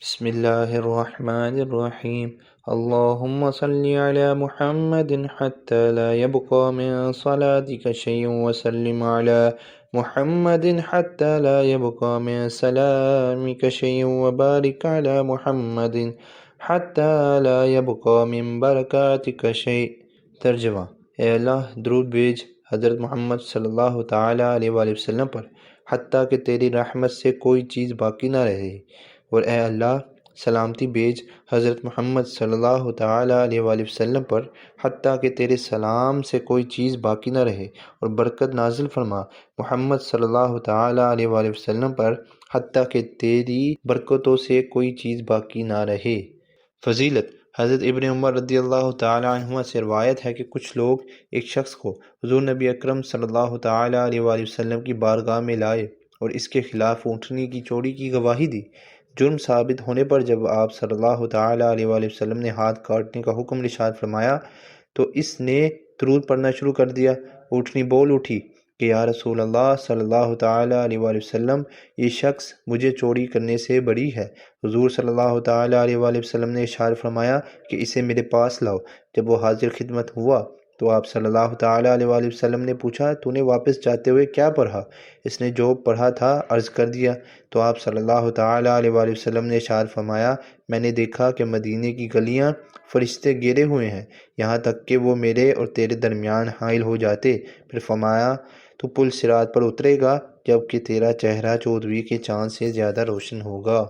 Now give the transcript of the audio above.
بسم الله الرحمن الرحيم. اللهم صل على محمد حتى لا يبقى من صلاتك شيء وسلم على محمد حتى لا يبقى من سلامك شيء وبارك على محمد حتى لا يبقى من بركاتك شيء۔ ترجمہ: اے اللہ درود بھیج حضرت محمد صلی اللہ تعالیٰ علیہ وآلہ وسلم پر حتیٰ کہ تیری رحمت سے کوئی چیز باقی نہ رہے، اور اے اللہ سلامتی بھیج حضرت محمد صلی اللہ تعالیٰ علیہ وآلہ وسلم پر حتیٰ کہ تیرے سلام سے کوئی چیز باقی نہ رہے، اور برکت نازل فرما محمد صلی اللہ تعالیٰ علیہ وآلہ وسلم پر حتیٰ کہ تیری برکتوں سے کوئی چیز باقی نہ رہے۔ فضیلت: حضرت ابن عمر رضی اللہ تعالیٰ عنہما سے روایت ہے کہ کچھ لوگ ایک شخص کو حضور نبی اکرم صلی اللہ تعالیٰ علیہ وآلہ وسلم کی بارگاہ میں لائے اور اس کے خلاف اونٹنی کی چوری کی گواہی دی۔ جرم ثابت ہونے پر جب آپ صلی اللہ تعالیٰ علیہ وآلہ وسلم نے ہاتھ کاٹنے کا حکم ارشاد فرمایا تو اس نے درود پڑھنا شروع کر دیا۔ اونٹنی بول اٹھی کہ یا رسول اللہ صلی اللہ تعالیٰ علیہ وآلہ وسلم، یہ شخص مجھے چوری کرنے سے بری ہے۔ حضور صلی اللہ تعالیٰ علیہ وآلہ وسلم نے ارشاد فرمایا کہ اسے میرے پاس لاؤ۔ جب وہ حاضر خدمت ہوا تو آپ صلی اللہ تعالیٰ علیہ وآلہ وسلم نے پوچھا، تو نے واپس جاتے ہوئے کیا پڑھا؟ اس نے جو پڑھا تھا عرض کر دیا تو آپ صلی اللہ تعالیٰ علیہ وآلہ وسلم نے ارشاد فرمایا، میں نے دیکھا کہ مدینے کی گلیاں فرشتے گھیرے ہوئے ہیں، یہاں تک کہ وہ میرے اور تیرے درمیان حائل ہو جاتے۔ پھر فرمایا، تو پل صراط پر اترے گا جب کہ تیرا چہرہ چودھویں کے چاند سے زیادہ روشن ہوگا۔